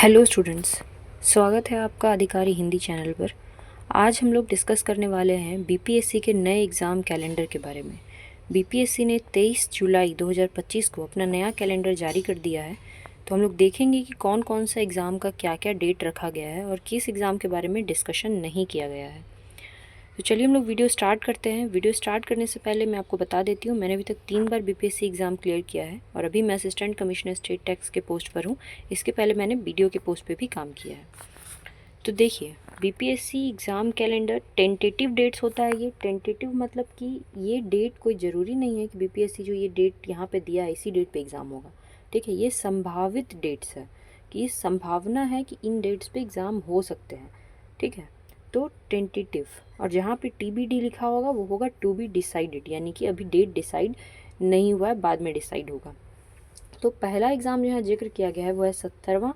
Hello students, स्वागत है आपका अधिकारी हिंदी चैनल पर। आज हम लोग डिस्कस करने वाले हैं बीपीएससी के नए एग्ज़ाम कैलेंडर के बारे में। बीपीएससी ने 23 जुलाई 2025 को अपना नया कैलेंडर जारी कर दिया है। तो हम लोग देखेंगे कि कौन कौन सा एग्ज़ाम का क्या क्या डेट रखा गया है और किस एग्ज़ाम के बारे में डिस्कशन नहीं किया गया है। तो चलिए हम लोग वीडियो स्टार्ट करते हैं। वीडियो स्टार्ट करने से पहले मैं आपको बता देती हूँ, मैंने अभी तक 3 बार बीपीएससी एग्ज़ाम क्लियर किया है और अभी मैं असिस्टेंट कमिश्नर स्टेट टैक्स के पोस्ट पर हूँ। इसके पहले मैंने बीडीओ के पोस्ट पे भी काम किया है। तो देखिए, BPSC exam calendar tentative dates होता है। ये टेंटेटिव मतलब कि ये डेट कोई ज़रूरी नहीं है कि बीपीएससी जो ये डेट यहाँ पे दिया है इसी डेट पे एग्ज़ाम होगा। ठीक है, ये संभावित डेट्स है कि संभावना है कि इन डेट्स पे एग्ज़ाम हो सकते हैं। ठीक है, तो टेंटेटिव, और जहाँ पे टीबीडी लिखा होगा वो होगा टू बी डिसाइडेड, यानी कि अभी डेट डिसाइड नहीं हुआ है, बाद में डिसाइड होगा। तो पहला एग्ज़ाम जो है जिक्र किया गया है वो है 70वां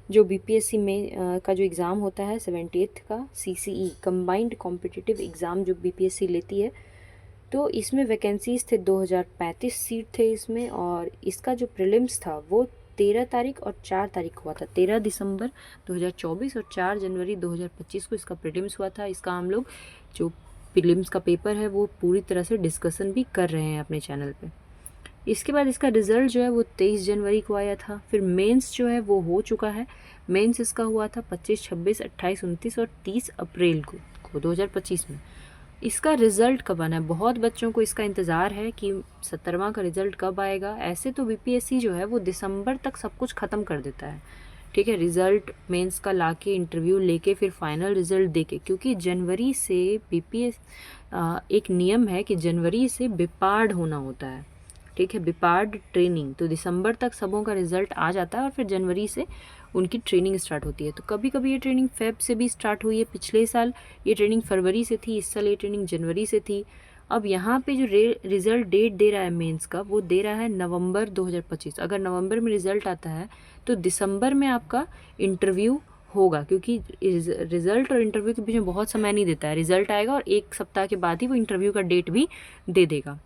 जो बीपीएससी में का जो एग्ज़ाम होता है 78th का सीसीई कंबाइंड कॉम्पिटिटिव एग्ज़ाम जो बीपीएससी लेती है। तो इसमें वैकेंसीज थे 2035 सीट थे इसमें, और इसका जो प्रीलिम्स था वो 13 तारीख और 4 तारीख हुआ था। 13 दिसंबर 2024 और 4 जनवरी 2025 को इसका प्रीलिम्स हुआ था। इसका हम लोग जो प्रीलिम्स का पेपर है वो पूरी तरह से डिस्कशन भी कर रहे हैं अपने चैनल पे। इसके बाद इसका रिज़ल्ट जो है वो 23 जनवरी को आया था। फिर मेंस जो है वो हो चुका है। मेंस इसका हुआ था 25, 26, 28, 29 और 30 अप्रैल को 2025 में। इसका रिज़ल्ट कब आना है, बहुत बच्चों को इसका इंतज़ार है कि 70वां का रिज़ल्ट कब आएगा। ऐसे तो बीपीएससी जो है वो दिसंबर तक सब कुछ ख़त्म कर देता है। ठीक है, रिज़ल्ट मेंस का लाके इंटरव्यू लेके फिर फाइनल रिज़ल्ट देके, क्योंकि जनवरी से बीपीएस एक नियम है कि जनवरी से बिपार्ड होना होता है। ठीक है, बिपार्ड ट्रेनिंग, तो दिसंबर तक सबों का रिज़ल्ट आ जाता है और फिर जनवरी से उनकी ट्रेनिंग स्टार्ट होती है। तो कभी कभी ये ट्रेनिंग फेब से भी स्टार्ट हुई है, पिछले साल ये ट्रेनिंग फरवरी से थी, इस साल ये ट्रेनिंग जनवरी से थी। अब यहाँ पे जो रिज़ल्ट डेट दे रहा है मेंस का वो दे रहा है नवंबर 2025। अगर नवंबर में रिज़ल्ट आता है तो दिसंबर में आपका इंटरव्यू होगा, क्योंकि रिज़ल्ट और इंटरव्यू के बीच में बहुत समय नहीं देता है। रिज़ल्ट आएगा और एक सप्ताह के बाद ही वो इंटरव्यू का डेट भी दे देगा।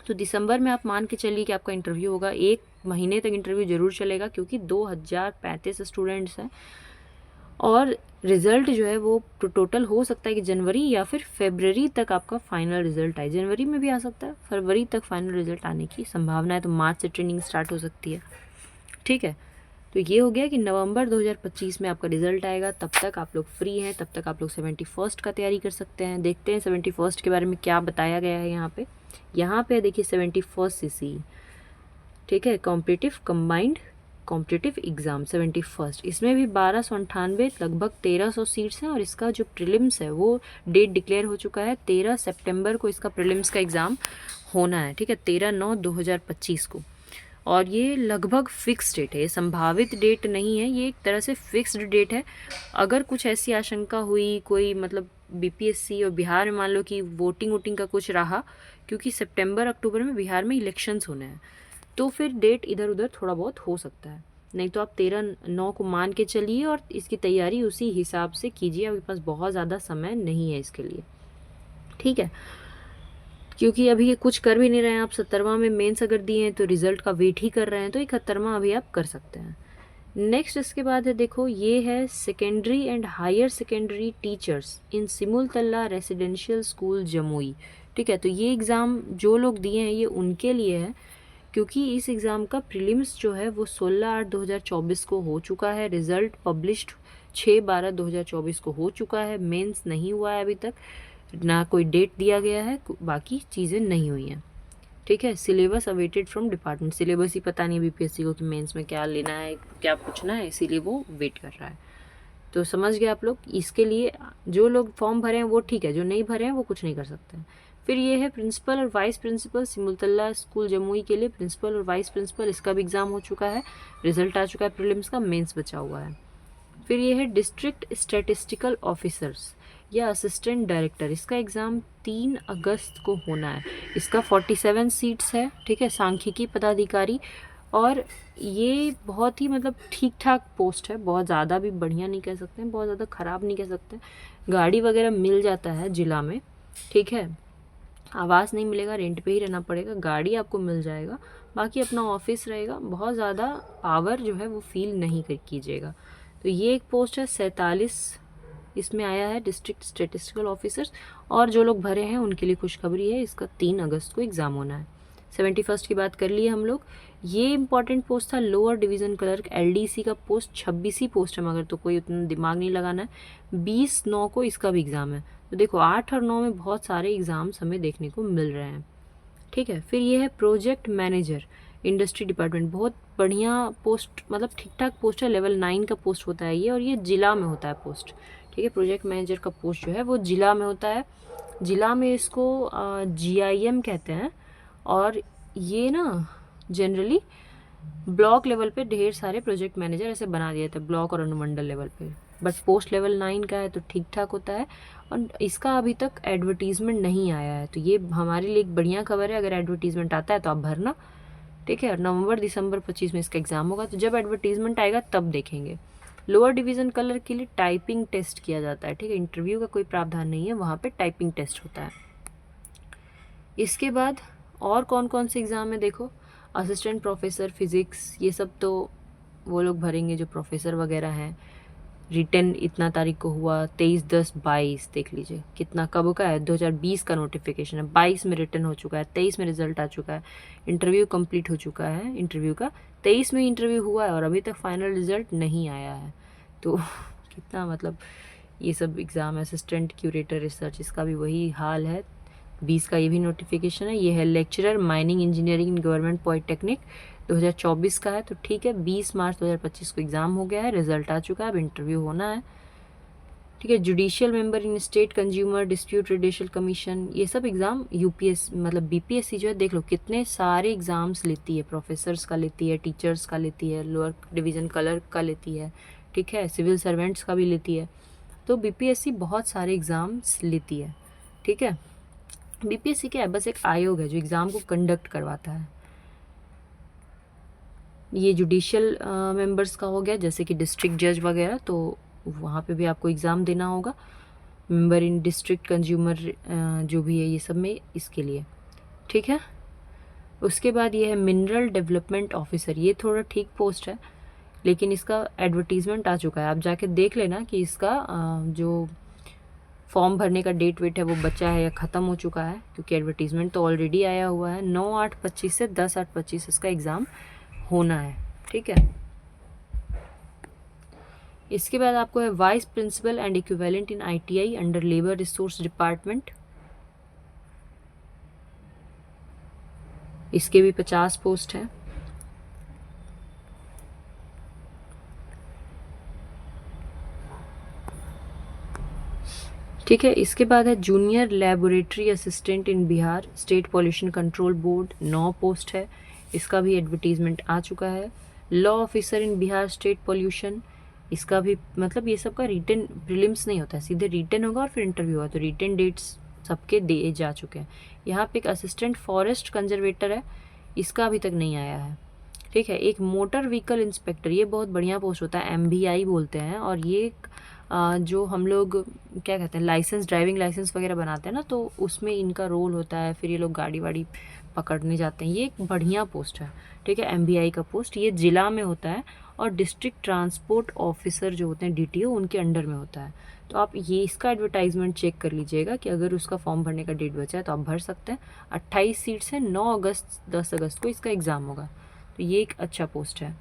तो दिसंबर में आप मान के चलिए कि आपका इंटरव्यू होगा। 1 महीने तक इंटरव्यू ज़रूर चलेगा, क्योंकि 2035 स्टूडेंट्स हैं और रिज़ल्ट जो है वो टोटल हो सकता है कि जनवरी या फिर फरवरी तक आपका फाइनल रिज़ल्ट आए। जनवरी में भी आ सकता है, फरवरी तक फाइनल रिज़ल्ट आने की संभावना है। तो मार्च से ट्रेनिंग स्टार्ट हो सकती है। ठीक है, तो ये हो गया कि नवंबर 2025 में आपका रिज़ल्ट आएगा। तब तक आप लोग फ्री हैं, तब तक आप लोग 71st का तैयारी कर सकते हैं। देखते हैं 71st के बारे में क्या बताया गया है यहाँ पे देखिए 71st सीसी। ठीक है, competitive combined competitive exam 71st, इसमें भी 1298 लगभग 1300 सीट्स हैं। और इसका जो प्रीलिम्स है वो डेट डिक्लेयर हो चुका है, 13 सितंबर को इसका प्रीलिम्स का एग्ज़ाम होना है। ठीक है, 13/9/2025 को। और ये लगभग फिक्स डेट है, ये संभावित डेट नहीं है, ये एक तरह से फिक्स्ड डेट है। अगर कुछ ऐसी आशंका हुई, कोई मतलब बीपीएससी और बिहार में मान लो कि वोटिंग का कुछ रहा, क्योंकि सितंबर अक्टूबर में बिहार में इलेक्शंस होने हैं, तो फिर डेट इधर उधर थोड़ा बहुत हो सकता है। नहीं तो आप 13/9 को मान के चलिए और इसकी तैयारी उसी हिसाब से कीजिए। आपके पास बहुत ज़्यादा समय नहीं है इसके लिए। ठीक है, क्योंकि अभी ये कुछ कर भी नहीं रहे हैं आप। 70वां में मेंस अगर दिए हैं तो रिज़ल्ट का वेट ही कर रहे हैं, तो 71वां अभी आप कर सकते हैं। नेक्स्ट इसके बाद है, देखो ये है secondary and higher secondary teachers in Simultala residential school Jamui. ठीक है, तो ये एग्ज़ाम जो लोग दिए हैं ये उनके लिए है, क्योंकि इस एग्ज़ाम का प्रीलिम्स जो है वो 16/8/2024 को हो चुका है। रिज़ल्ट पब्लिश्ड 6/12/2024 को हो चुका है। मेंस नहीं हुआ है अभी तक, ना कोई डेट दिया गया है, बाकी चीज़ें नहीं हुई हैं। ठीक है, syllabus awaited from department, syllabus ही पता नहीं बीपीएससी को कि मेंस में क्या लेना है, क्या पूछना है, इसीलिए वो वेट कर रहा है। तो समझ गए आप लोग। इसके लिए जो लोग फॉर्म भरे हैं वो ठीक है, जो नहीं भरे हैं वो कुछ नहीं कर सकते हैं। फिर ये है प्रिंसिपल और vice principal Simultala school Jamui के लिए। प्रिंसिपल और वाइस प्रिंसिपल, इसका भी एग्ज़ाम हो चुका है, रिजल्ट आ चुका है प्रीलिम्स का, मेंस बचा हुआ है। फिर ये है डिस्ट्रिक्ट स्टैटिस्टिकल ऑफिसर्स या असिस्टेंट डायरेक्टर, इसका एग्ज़ाम 3 अगस्त को होना है। इसका 47 सीट्स है। ठीक है, सांख्यिकी पदाधिकारी, और ये बहुत ही मतलब ठीक ठाक पोस्ट है, बहुत ज़्यादा भी बढ़िया नहीं कह सकते हैं, बहुत ज़्यादा ख़राब नहीं कह सकते। गाड़ी वगैरह मिल जाता है ज़िला में। ठीक है, आवास नहीं मिलेगा, रेंट पे ही रहना पड़ेगा, गाड़ी आपको मिल जाएगा, बाकी अपना ऑफिस रहेगा, बहुत ज़्यादा पावर जो है वो फील नहीं कीजिएगा। तो ये एक पोस्ट है 47 इसमें आया है डिस्ट्रिक्ट स्टेटिस्टिकल ऑफिसर्स, और जो लोग भरे हैं उनके लिए खुशखबरी है, इसका 3 अगस्त को एग्ज़ाम होना है। 71 की बात कर लिए हम लोग। ये इंपॉर्टेंट पोस्ट था लोअर डिवीज़न क्लर्क एलडीसी का पोस्ट, 26 पोस्ट है, मगर तो कोई उतना दिमाग नहीं लगाना है। 20/9 को इसका भी एग्ज़ाम है। तो देखो 8 और 9 में बहुत सारे एग्ज़ाम्स हमें देखने को मिल रहे हैं। ठीक है, फिर ये है प्रोजेक्ट मैनेजर इंडस्ट्री डिपार्टमेंट, बहुत बढ़िया पोस्ट, मतलब ठीक ठाक पोस्ट है, लेवल 9 का पोस्ट होता है ये, और ये जिला में होता है पोस्ट। ठीक है, प्रोजेक्ट मैनेजर का पोस्ट जो है वो जिला में होता है। जिला में इसको GIM कहते हैं, और ये ना जनरली ब्लॉक लेवल पे ढेर सारे प्रोजेक्ट मैनेजर ऐसे बना दिए थे, ब्लॉक और अनुमंडल लेवल पे, बट पोस्ट लेवल 9 का है तो ठीक ठाक होता है। और इसका अभी तक एडवर्टीज़मेंट नहीं आया है, तो ये हमारे लिए एक बढ़िया खबर है। अगर एडवर्टीज़मेंट आता है तो आप भरना। ठीक है, नवंबर दिसंबर 25 में इसका एग्ज़ाम होगा, तो जब एडवर्टीज़मेंट आएगा तब देखेंगे। लोअर डिवीज़न कलर के लिए टाइपिंग टेस्ट किया जाता है। ठीक है, इंटरव्यू का कोई प्रावधान नहीं है, वहाँ पे टाइपिंग टेस्ट होता है। इसके बाद और कौन कौन से एग्ज़ाम है देखो, असिस्टेंट प्रोफेसर फिज़िक्स, ये सब तो वो लोग भरेंगे जो प्रोफेसर वगैरह हैं। रिटन इतना तारीख को हुआ, 23/10/22, देख लीजिए कितना कब का है, 2020 का नोटिफिकेशन है। 22 में रिटन हो चुका है, 23 में रिजल्ट आ चुका है, इंटरव्यू कंप्लीट हो चुका है इंटरव्यू का, 23 में इंटरव्यू हुआ है और अभी तक फाइनल रिजल्ट नहीं आया है। तो कितना मतलब ये सब एग्ज़ाम, असिस्टेंट क्यूरेटर रिसर्च, इसका भी वही हाल है। 20 का ये भी नोटिफिकेशन है। ये है lecturer mining engineering in government polytechnic, 2024 का है। तो ठीक है, 20 मार्च 2025 को एग्ज़ाम हो गया है, रिजल्ट आ चुका है, अब इंटरव्यू होना है। ठीक है, judicial member in state consumer dispute redressal commission, ये सब एग्ज़ाम UPS मतलब BPSC जो है, देख लो कितने सारे एग्ज़ाम्स लेती है। प्रोफेसर्स का लेती है, टीचर्स का लेती है, लोअर डिवीज़न क्लर्क का लेती है, ठीक है, सिविल सर्वेंट्स का भी लेती है। तो BPSC बहुत सारे एग्ज़ाम्स लेती है। ठीक है, BPSC क्या है, बस एक आयोग है जो एग्ज़ाम को कंडक्ट करवाता है। ये जुडिशियल मेंबर्स का हो गया, जैसे कि डिस्ट्रिक्ट जज वगैरह, तो वहाँ पे भी आपको एग्ज़ाम देना होगा। मेंबर इन डिस्ट्रिक्ट कंज्यूमर जो भी है ये सब में, इसके लिए। ठीक है, उसके बाद ये है मिनरल डेवलपमेंट ऑफिसर, ये थोड़ा ठीक पोस्ट है, लेकिन इसका एडवर्टीज़मेंट आ चुका है। आप जाके देख लेना कि इसका जो फॉर्म भरने का डेट वेट है वो बचा है या ख़त्म हो चुका है, क्योंकि एडवर्टीज़मेंट तो ऑलरेडी आया हुआ है। 9/8/25 से 10/8/25 इसका एग्ज़ाम होना है। ठीक है, इसके बाद आपको है vice principal and equivalent in ITI under labour resource department, इसके भी 50 पोस्ट हैं। ठीक है, इसके बाद है junior laboratory assistant in Bihar state pollution control board, 9 post है, इसका भी एडवर्टीज़मेंट आ चुका है। Law officer in Bihar state pollution, इसका भी मतलब ये सब का रिटन प्रीलिम्स नहीं होता है, सीधे रिटन होगा और फिर इंटरव्यू होगा, तो रिटन डेट्स सबके दिए जा चुके हैं। यहाँ पे एक असिस्टेंट फॉरेस्ट कंजर्वेटर है, इसका अभी तक नहीं आया है। ठीक है, एक मोटर व्हीकल इंस्पेक्टर, ये बहुत बढ़िया पोस्ट होता है, MVI बोलते हैं, और ये जो हम लोग क्या कहते हैं, लाइसेंस, ड्राइविंग लाइसेंस वगैरह बनाते हैं ना, तो उसमें इनका रोल होता है, फिर ये लोग गाड़ी वाड़ी पकड़ने जाते हैं। ये एक बढ़िया पोस्ट है। ठीक है, MVI का पोस्ट, ये ज़िला में होता है, और डिस्ट्रिक्ट ट्रांसपोर्ट ऑफिसर जो होते हैं DTO, उनके अंडर में होता है। तो आप ये इसका एडवर्टाइजमेंट चेक कर लीजिएगा कि अगर उसका फॉर्म भरने का डेट बचा है तो आप भर सकते हैं। 28 सीट्स हैं, 9 अगस्त 10 अगस्त को इसका एग्ज़ाम होगा, तो ये एक अच्छा पोस्ट है।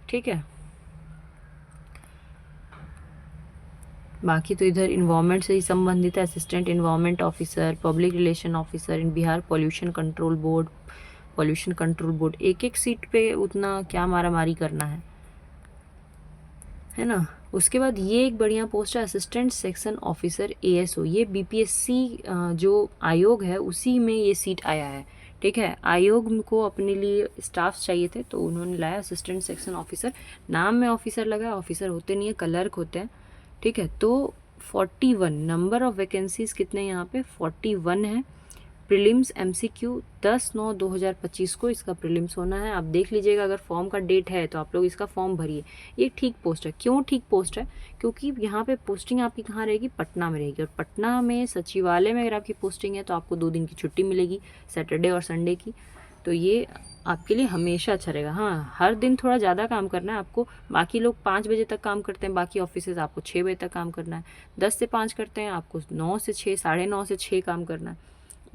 ठीक है, बाकी तो इधर इन्वायरमेंट से ही संबंधित है, assistant environment officer, public relation officer in Bihar pollution control board, एक एक सीट पे उतना क्या मारामारी करना है ना। उसके बाद ये एक बढ़िया पोस्ट है, असिस्टेंट सेक्शन ऑफिसर ASO, ये BPSC जो आयोग है उसी में ये सीट आया है। ठीक है, आयोग को अपने लिए स्टाफ चाहिए थे, तो उन्होंने लाया असिस्टेंट सेक्शन ऑफिसर, नाम में ऑफिसर लगा, ऑफिसर होते नहीं है, क्लर्क होते हैं। ठीक है, तो 41 नंबर ऑफ वैकेंसीज कितने यहाँ पे 41 है। प्रीलिम्स MCQ 10/9/2025 को इसका प्रीलिम्स होना है। आप देख लीजिएगा, अगर फॉर्म का डेट है तो आप लोग इसका फॉर्म भरिए। ये ठीक पोस्ट है। क्यों ठीक पोस्ट है? क्योंकि यहाँ पे पोस्टिंग आपकी कहाँ रहेगी, पटना में रहेगी, और पटना में सचिवालय में अगर आपकी पोस्टिंग है तो आपको 2 दिन की छुट्टी मिलेगी, सैटरडे और संडे की। तो ये आपके लिए हमेशा अच्छा रहेगा। हाँ, हर दिन थोड़ा ज़्यादा काम करना है आपको। बाकी लोग 5 बजे तक काम करते हैं, बाकी ऑफिसेज आपको 6 बजे तक काम करना है। 10 से 5 करते हैं, आपको 9 से 6, 9:30 से 6 काम करना है।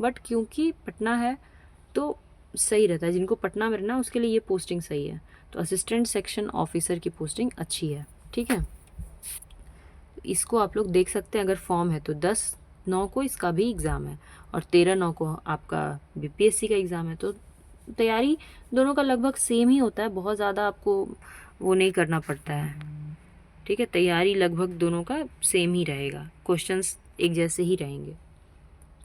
बट क्योंकि पटना है तो सही रहता है, जिनको पटना में रहना उसके लिए ये पोस्टिंग सही है। तो असिस्टेंट सेक्शन ऑफिसर की पोस्टिंग अच्छी है, ठीक है। इसको आप लोग देख सकते हैं, अगर फॉर्म है तो 10/9 को इसका भी एग्ज़ाम है और 13/9 को आपका बीपीएससी का एग्ज़ाम है। तो तैयारी दोनों का लगभग सेम ही होता है, बहुत ज़्यादा आपको वो नहीं करना पड़ता है, ठीक है। तैयारी लगभग दोनों का सेम ही रहेगा, क्वेश्चंस एक जैसे ही रहेंगे।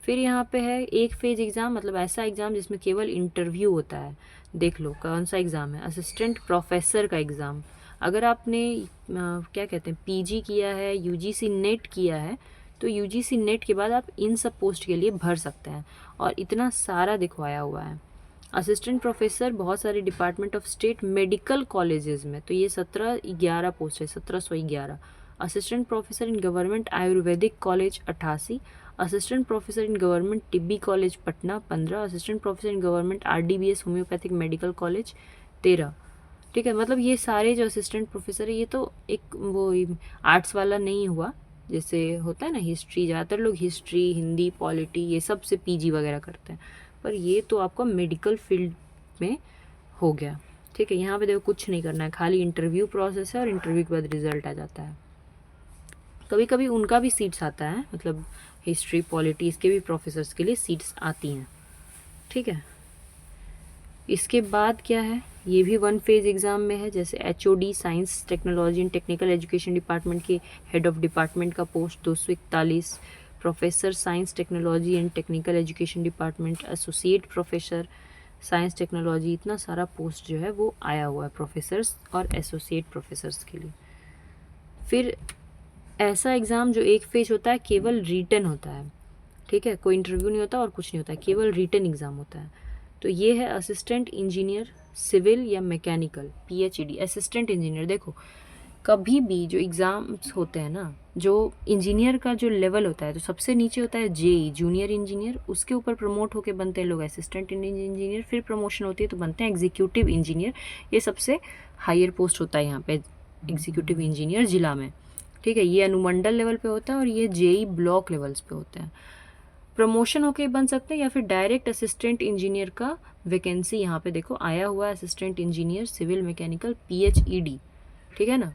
फिर यहाँ पे है एक फेज एग्ज़ाम, मतलब ऐसा एग्ज़ाम जिसमें केवल इंटरव्यू होता है। देख लो कौन सा एग्ज़ाम है, असिस्टेंट प्रोफेसर का एग्ज़ाम। अगर आपने क्या कहते हैं पीजी किया है, यूजीसी नेट किया है, तो यूजीसी नेट के बाद आप इन सब पोस्ट के लिए भर सकते हैं। और इतना सारा दिखवाया हुआ है। असिस्टेंट प्रोफेसर बहुत सारे department of state medical colleges में, तो ये 1711 पोस्ट है, 1711। Assistant professor in government Ayurvedic college 88, assistant professor in government Tibbi college Patna 15, assistant professor in government RDBS homoeopathic medical college 13, ठीक है। मतलब ये सारे जो असिस्टेंट प्रोफेसर है ये तो एक वो आर्ट्स वाला नहीं हुआ, जैसे होता है ना हिस्ट्री, ज़्यादातर लोग हिस्ट्री, हिंदी, पॉलिटी ये सब से पीजी वगैरह करते हैं, पर ये तो आपका मेडिकल फील्ड में हो गया, ठीक है। यहाँ पे देखो कुछ नहीं करना है, खाली इंटरव्यू प्रोसेस है और इंटरव्यू के बाद रिजल्ट आ जाता है। कभी कभी उनका भी सीट्स आता है, मतलब हिस्ट्री पॉलिटी इसके भी प्रोफेसर्स के लिए सीट्स आती हैं, ठीक है। इसके बाद क्या है, ये भी 1 फेज एग्ज़ाम में है, जैसे HOD science technology and technical education department के हेड ऑफ डिपार्टमेंट का post 241, professor science technology and technical education department, associate professor science technology, इतना सारा पोस्ट जो है वो आया हुआ है प्रोफेसर्स और एसोसिएट प्रोफेसर्स के लिए। फिर ऐसा एग्ज़ाम जो एक फेज होता है, केवल रिटन होता है, ठीक है, कोई इंटरव्यू नहीं होता और कुछ नहीं होता है, केवल रिटन एग्ज़ाम होता है। तो ये है असिस्टेंट इंजीनियर सिविल या मैकेनिकल पीएचईडी। असिस्टेंट इंजीनियर, देखो कभी भी जो एग्ज़ाम्स होते हैं ना, जो इंजीनियर का जो लेवल होता है तो सबसे नीचे होता है जेई जूनियर इंजीनियर, उसके ऊपर प्रमोट होके बनते हैं लोग असिस्टेंट इंजीनियर, फिर प्रमोशन होती है तो बनते हैं एग्जीक्यूटिव इंजीनियर। ये सबसे हायर पोस्ट होता है यहाँ पे एग्जीक्यूटिव इंजीनियर जिला में, ठीक है। ये अनुमंडल लेवल पे होता है और ये जेई ब्लॉक लेवल्स पे होते हैं। प्रमोशन होके बन सकते हैं या फिर डायरेक्ट असिस्टेंट इंजीनियर का वैकेंसी यहाँ पे देखो आया हुआ है, assistant engineer civil mechanical PHED, ठीक है ना।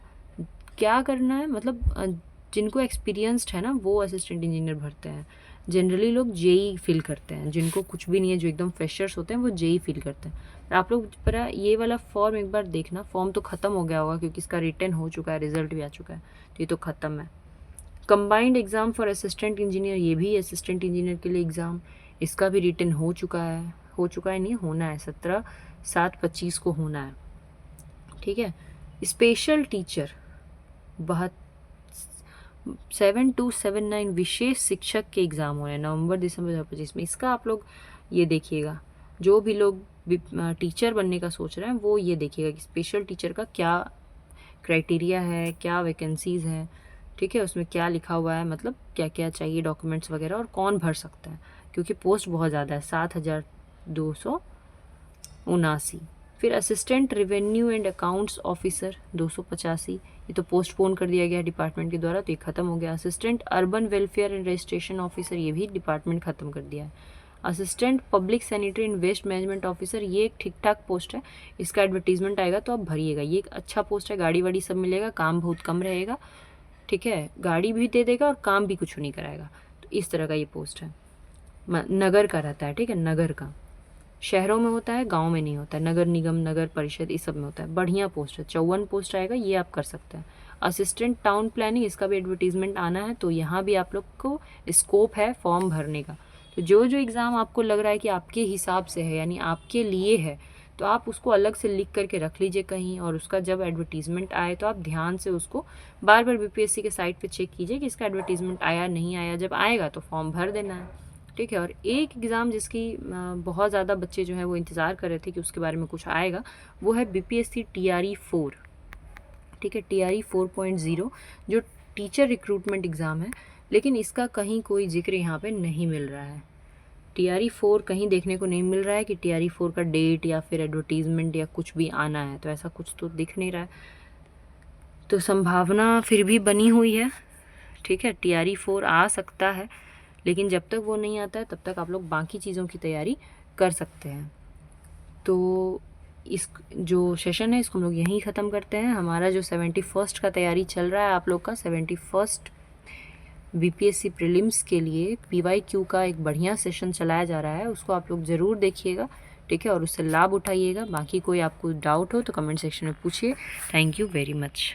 क्या करना है, मतलब जिनको एक्सपीरियंस्ड है ना वो असिस्टेंट इंजीनियर भरते हैं। जनरली लोग जेई फिल करते हैं, जिनको कुछ भी नहीं है, जो एकदम फ्रेशर्स होते हैं वो जेई फिल करते हैं। आप लोग पर ये वाला फॉर्म एक बार देखना, फॉर्म तो ख़त्म हो गया होगा क्योंकि इसका रिटर्न हो चुका है, रिजल्ट भी आ चुका है, तो ये तो ख़त्म है। Combined exam for assistant engineer, ये भी असिस्टेंट इंजीनियर के लिए एग्ज़ाम, इसका भी रिटर्न हो चुका है नहीं होना है, 17/7/25 को होना है, ठीक है। स्पेशल टीचर 7279 विशेष शिक्षक के एग्ज़ाम हो रहे हैं नवंबर दिसंबर 2025 में। इसका आप लोग ये देखिएगा, जो भी लोग टीचर बनने का सोच रहे हैं वो ये देखिएगा कि स्पेशल टीचर का क्या क्राइटेरिया है, क्या वैकेंसीज़ हैं, ठीक है, उसमें क्या लिखा हुआ है, मतलब क्या क्या चाहिए डॉक्यूमेंट्स वगैरह और कौन भर सकता है, क्योंकि पोस्ट बहुत ज़्यादा है 7279। फिर assistant revenue and accounts officer 285, ये तो पोस्टपोन कर दिया गया डिपार्टमेंट के द्वारा, तो ये ख़त्म हो गया। Assistant urban welfare and registration officer, ये भी डिपार्टमेंट ख़त्म कर दिया है। Assistant public sanitary and waste management officer, ये एक ठीक ठाक पोस्ट है, इसका एडवर्टीजमेंट आएगा तो आप भरिएगा, ये एक अच्छा पोस्ट है, गाड़ी वाड़ी सब मिलेगा, काम बहुत कम रहेगा, ठीक है, गाड़ी भी दे देगा और काम भी कुछ नहीं कराएगा, तो इस तरह का ये पोस्ट है। नगर का रहता है, ठीक है, नगर का, शहरों में होता है, गांव में नहीं होता है, नगर निगम नगर परिषद इस सब में होता है। बढ़िया पोस्ट है, 54 पोस्ट आएगा, ये आप कर सकते हैं। असिस्टेंट टाउन प्लानिंग, इसका भी एडवर्टीजमेंट आना है, तो यहाँ भी आप लोग को स्कोप है फॉर्म भरने का। तो जो जो एग्ज़ाम आपको लग रहा है कि आपके हिसाब से है, यानी आपके लिए है, तो आप उसको अलग से लिख करके रख लीजिए कहीं, और उसका जब एडवर्टीजमेंट आए तो आप ध्यान से उसको बार बार बीपीएससी के साइट पे चेक कीजिए कि इसका एडवर्टीजमेंट आया नहीं आया, जब आएगा तो फॉर्म भर देना है, ठीक है। और एक एग्ज़ाम जिसकी बहुत ज़्यादा बच्चे जो है वो इंतज़ार कर रहे थे कि उसके बारे में कुछ आएगा, वो है बीपीएससी टीआरई 4, ठीक है, टीआरई 4.0, जो टीचर रिक्रूटमेंट एग्ज़ाम है, लेकिन इसका कहीं कोई जिक्र यहाँ पे नहीं मिल रहा है, TRE 4 कहीं देखने को नहीं मिल रहा है कि TRE 4 का डेट या फिर एडवर्टीजमेंट या कुछ भी आना है, तो ऐसा कुछ तो दिख नहीं रहा है। तो संभावना फिर भी बनी हुई है, ठीक है, TRE 4 आ सकता है, लेकिन जब तक वो नहीं आता है तब तक आप लोग बाकी चीज़ों की तैयारी कर सकते हैं। तो इस जो सेशन है इसको हम लोग यहीं ख़त्म करते हैं। हमारा जो 71st का तैयारी चल रहा है आप लोग का, 71st BPSC प्रीलिम्स के लिए PYQ का एक बढ़िया सेशन चलाया जा रहा है, उसको आप लोग ज़रूर देखिएगा, ठीक है, और उससे लाभ उठाइएगा। बाकी कोई आपको डाउट हो तो कमेंट सेक्शन में पूछिए। Thank you very much.